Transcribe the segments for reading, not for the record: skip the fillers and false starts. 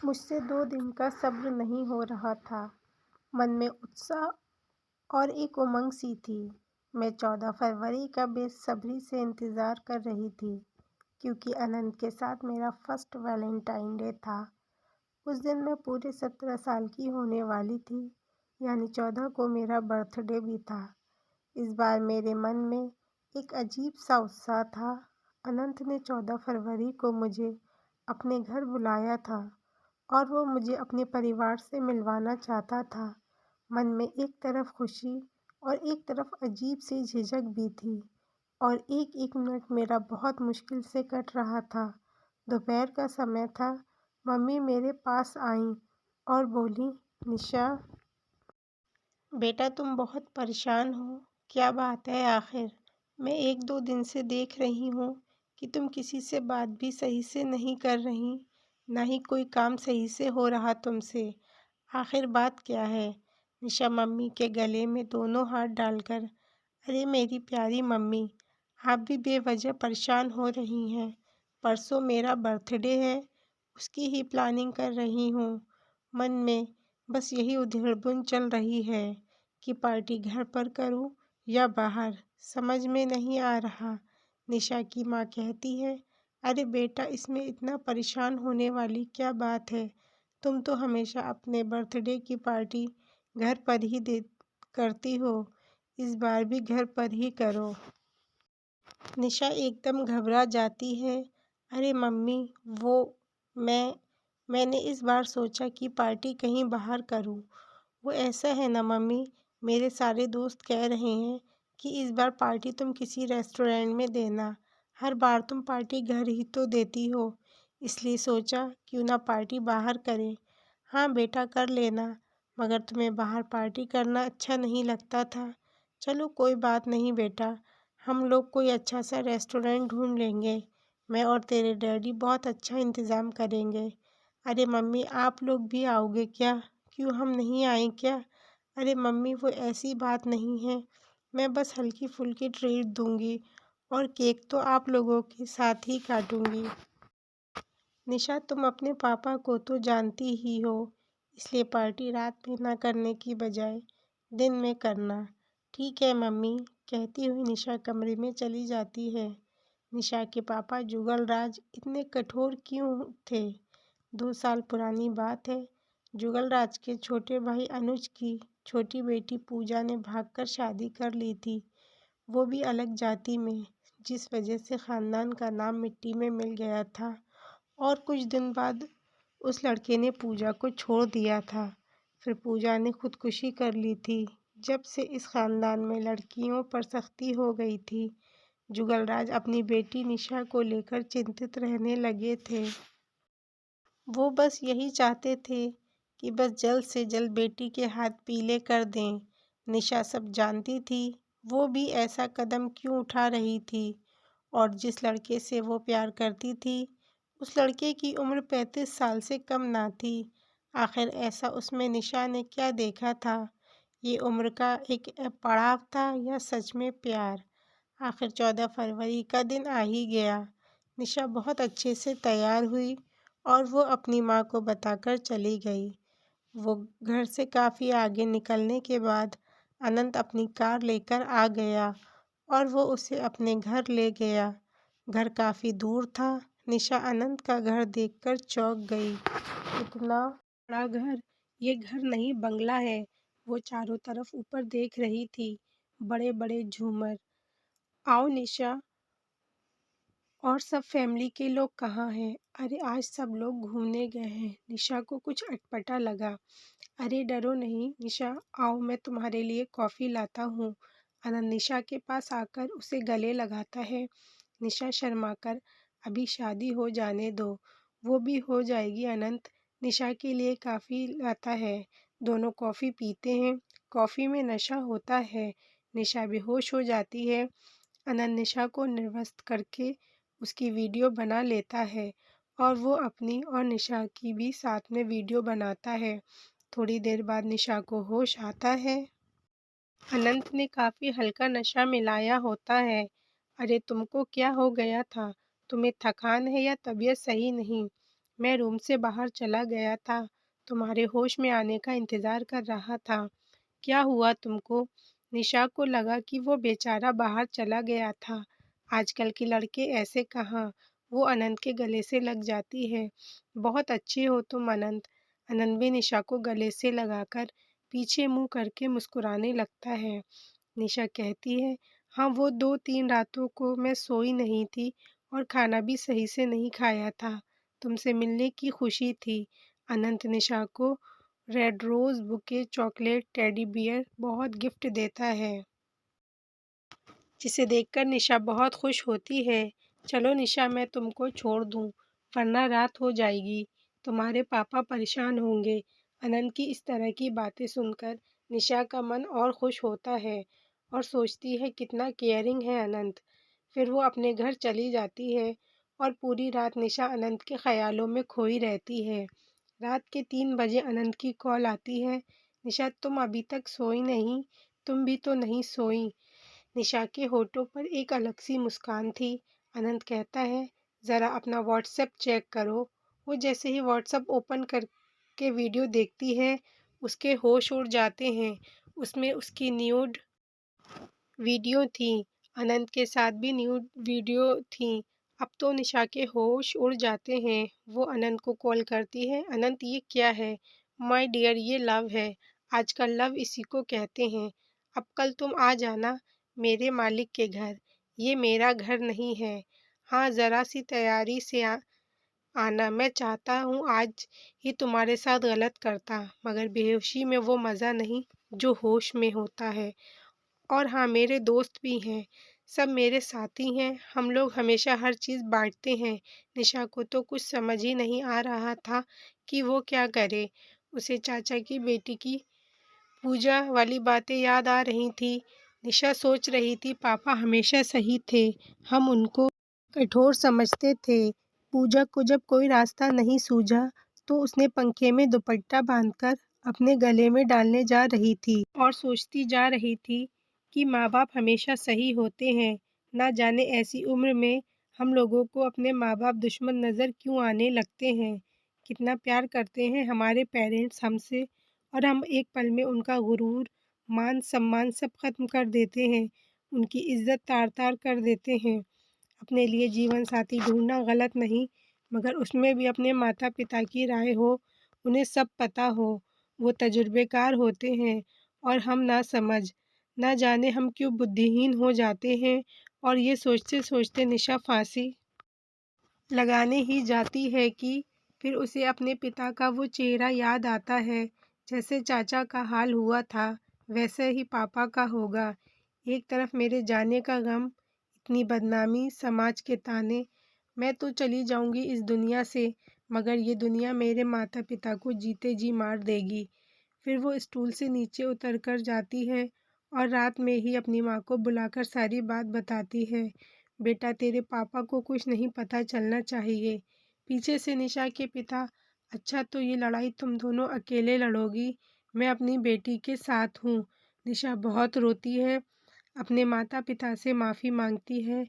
मुझसे 2 दिन का सब्र नहीं हो रहा था। मन में उत्साह और एक उमंग सी थी। मैं 14 फरवरी का बेसब्री से इंतज़ार कर रही थी, क्योंकि अनंत के साथ मेरा फर्स्ट वैलेंटाइन डे था। उस दिन मैं पूरे 17 साल की होने वाली थी, यानी 14 को मेरा बर्थडे भी था। इस बार मेरे मन में एक अजीब सा उत्साह था। अनंत ने 14 फरवरी को मुझे अपने घर बुलाया था और वो मुझे अपने परिवार से मिलवाना चाहता था। मन में एक तरफ खुशी और एक तरफ अजीब सी झिझक भी थी, और एक-एक मिनट मेरा बहुत मुश्किल से कट रहा था। दोपहर का समय था। मम्मी मेरे पास आईं और बोलीं, "निशा, बेटा तुम बहुत परेशान हो। क्या बात है आखिर? मैं 1-2 दिन से देख रही हूँ कि तुम किसी से बात भी सही से नहीं कर रही, ना ही कोई काम सही से हो रहा तुमसे। आखिर बात क्या है?" निशा मम्मी के गले में दोनों हाथ डालकर, "अरे मेरी प्यारी मम्मी, आप भी बेवजह परेशान हो रही हैं। परसों मेरा बर्थडे है, उसकी ही प्लानिंग कर रही हूँ। मन में बस यही उधेड़-बुन चल रही है कि पार्टी घर पर करूं या बाहर, समझ में नहीं आ रहा।" निशा की माँ कहती है, "अरे बेटा, इसमें इतना परेशान होने वाली क्या बात है? तुम तो हमेशा अपने बर्थडे की पार्टी घर पर ही दे करती हो, इस बार भी घर पर ही करो।" निशा एकदम घबरा जाती है। "अरे मम्मी, वो मैं मैंने इस बार सोचा कि पार्टी कहीं बाहर करूं। वो ऐसा है ना मम्मी, मेरे सारे दोस्त कह रहे हैं कि इस बार पार्टी तुम किसी रेस्टोरेंट में देना। हर बार तुम पार्टी घर ही तो देती हो, इसलिए सोचा क्यों ना पार्टी बाहर करें।" "हाँ बेटा, कर लेना, मगर तुम्हें बाहर पार्टी करना अच्छा नहीं लगता था। चलो कोई बात नहीं बेटा, हम लोग कोई अच्छा सा रेस्टोरेंट ढूंढ लेंगे। मैं और तेरे डैडी बहुत अच्छा इंतज़ाम करेंगे।" "अरे मम्मी, आप लोग भी आओगे क्या? क्यों, हम नहीं आएँ क्या?" "अरे मम्मी, वो ऐसी बात नहीं है। मैं बस हल्की-फुल्की ट्रीट दूँगी और केक तो आप लोगों के साथ ही काटूँगी। निशा, तुम अपने पापा को तो जानती ही हो, इसलिए पार्टी रात में ना करने की बजाय दिन में करना।" "ठीक है मम्मी," कहती हुई निशा कमरे में चली जाती है। निशा के पापा जुगल राज इतने कठोर क्यों थे? 2 साल पुरानी बात है। जुगल राज के छोटे भाई अनुज की छोटी बेटी पूजा ने भागकर शादी कर ली थी, वो भी अलग जाति में, जिस वजह से खानदान का नाम मिट्टी में मिल गया था। और कुछ दिन बाद उस लड़के ने पूजा को छोड़ दिया था। फिर पूजा ने खुदकुशी कर ली थी। जब से इस खानदान में लड़कियों पर सख्ती हो गई थी, जुगलराज अपनी बेटी निशा को लेकर चिंतित रहने लगे थे। वो बस यही चाहते थे कि बस जल्द से जल्द बेटी के हाथ पीले कर दें। निशा सब जानती थी, वो भी ऐसा कदम क्यों उठा रही थी, और जिस लड़के से वो प्यार करती थी, उस लड़के की उम्र 35 साल से कम ना थी। आखिर ऐसा उसमें निशा ने क्या देखा था? ये उम्र का एक पड़ाव था या सच में प्यार? आखिर 14 फरवरी का दिन आ ही गया। निशा बहुत अच्छे से तैयार हुई और वो अपनी माँ को बताकर चली गई। वो घर से काफ़ी आगे निकलने के बाद अनंत अपनी कार लेकर आ गया और वो उसे अपने घर ले गया। घर काफ़ी दूर था। निशा अनंत का घर देखकर चौंक गई। "इतना बड़ा घर! ये घर नहीं, बंगला है।" वो चारों तरफ ऊपर देख रही थी। बड़े-बड़े झूमर। "आओ निशा, और सब फैमिली के लोग कहाँ हैं?" "अरे आज सब लोग घूमने गए हैं।" निशा को कुछ अटपटा लगा। "अरे डरो नहीं निशा, आओ मैं तुम्हारे लिए कॉफ़ी लाता हूँ।" अनंत निशा के पास आकर उसे गले लगाता है। निशा शर्माकर, "अभी शादी हो जाने दो।" "वो भी हो जाएगी अनंत, निशा के लिए काफ़ी लाता है।" दोनों कॉफ़ी पीते हैं। कॉफ़ी में नशा होता है। निशा बेहोश हो जाती है। अनंत निशा को निर्वस्त करके उसकी वीडियो बना लेता है और वो अपनी और निशा की भी साथ में वीडियो बनाता है। थोड़ी देर बाद निशा को होश आता है। अनंत ने काफ़ी हल्का नशा मिलाया होता है। "अरे तुमको क्या हो गया था? तुम्हें थकान है या तबीयत सही नहीं?" मैं रूम से बाहर चला गया था, तुम्हारे होश में आने का इंतज़ार कर रहा था। क्या हुआ तुमको? निशा को लगा कि वो बेचारा बाहर चला गया था। आजकल के लड़के ऐसे कहाँ? वो अनंत के गले से लग जाती है। बहुत अच्छे हो तुम अनंत। अनंत भी निशा को गले से लगाकर पीछे मुँह करके मुस्कुराने लगता है। निशा कहती है, हाँ वो 2-3 रातों को मैं सोई नहीं थी और खाना भी सही से नहीं खाया था। तुमसे मिलने की खुशी थी। अनंत निशा को red rose bouquet, chocolate, teddy bear बहुत गिफ्ट देता है, जिसे देखकर निशा बहुत खुश होती है। चलो निशा, मैं तुमको छोड़ दूँ, वरना रात हो जाएगी। तुम्हारे पापा परेशान होंगे। अनंत की इस तरह की बातें सुनकर निशा का मन और खुश होता है और सोचती है कितना केयरिंग है अनंत। फिर वो अपने घर चली जाती है और पूरी रात निशा अनंत के ख़्यालों में खोई रहती है। रात के 3 बजे अनंत की कॉल आती है। निशा, तुम अभी तक सोई नहीं? तुम भी तो नहीं सोई? निशा के होठों पर एक अलग सी मुस्कान थी। अनंत कहता है, ज़रा अपना व्हाट्सएप चेक करो। वो जैसे ही व्हाट्सएप ओपन करके वीडियो देखती है, उसके होश उड़ जाते हैं। उसमें उसकी न्यूड वीडियो थी। अनंत के साथ भी न्यूड वीडियो थी। अब तो निशा के होश उड़ जाते हैं। वो अनंत को कॉल करती है, अनंत ये क्या है? माय डियर, ये लव है। आजकल लव इसी को कहते हैं। अब कल तुम आ जाना मेरे मालिक के घर। ये मेरा घर नहीं है। हाँ, ज़रा सी तैयारी से आना। मैं चाहता हूँ आज ही तुम्हारे साथ गलत करता, मगर बेहोशी में वो मज़ा नहीं जो होश में होता है। और हाँ, मेरे दोस्त भी हैं, सब मेरे साथी हैं, हम लोग हमेशा हर चीज़ बाँटते हैं। निशा को तो कुछ समझ ही नहीं आ रहा था कि वो क्या करे। उसे चाचा की बेटी की पूजा वाली बातें याद आ रही थी। निशा सोच रही थी, पापा हमेशा सही थे, हम उनको कठोर समझते थे। पूजा को जब कोई रास्ता नहीं सूझा, तो उसने पंखे में दुपट्टा बांधकर अपने गले में डालने जा रही थी और सोचती जा रही थी कि माँ-बाप हमेशा सही होते हैं। ना जाने ऐसी उम्र में हम लोगों को अपने माँ-बाप दुश्मन नज़र क्यों आने लगते हैं। कितना प्यार करते हैं हमारे पेरेंट्स हमसे और हम एक पल में उनका गुरूर, मान-सम्मान सब खत्म कर देते हैं। उनकी इज़्ज़त तार-तार कर देते हैं। अपने लिए जीवन साथी ढूँढना गलत नहीं, मगर उसमें भी अपने माता-पिता की राय हो, उन्हें सब पता हो, वो तजुर्बेकार होते हैं और हम नासमझ। ना जाने हम क्यों बुद्धिहीन हो जाते हैं। और ये सोचते-सोचते निशा फांसी लगाने ही जाती है कि फिर उसे अपने पिता का वो चेहरा याद आता है। जैसे चाचा का हाल हुआ था, वैसे ही पापा का होगा। एक तरफ मेरे जाने का गम, इतनी बदनामी, समाज के ताने। मैं तो चली जाऊंगी इस दुनिया से, मगर ये दुनिया मेरे माता-पिता को जीते जी मार देगी। फिर वो स्टूल से नीचे उतर कर जाती है और रात में ही अपनी माँ को बुलाकर सारी बात बताती है। बेटा, तेरे पापा को कुछ नहीं पता चलना चाहिए। पीछे से निशा के पिता, अच्छा तो ये लड़ाई तुम दोनों अकेले लड़ोगी, मैं अपनी बेटी के साथ हूँ। निशा बहुत रोती है, अपने माता पिता से माफ़ी मांगती है।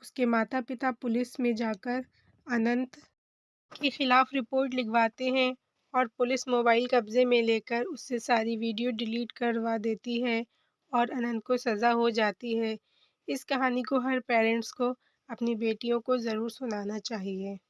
उसके माता पिता पुलिस में जाकर अनंत के खिलाफ रिपोर्ट लिखवाते हैं और पुलिस मोबाइल कब्जे में लेकर उससे सारी वीडियो डिलीट करवा देती है और अनंत को सज़ा हो जाती है। इस कहानी को हर पेरेंट्स को अपनी बेटियों को ज़रूर सुनाना चाहिए।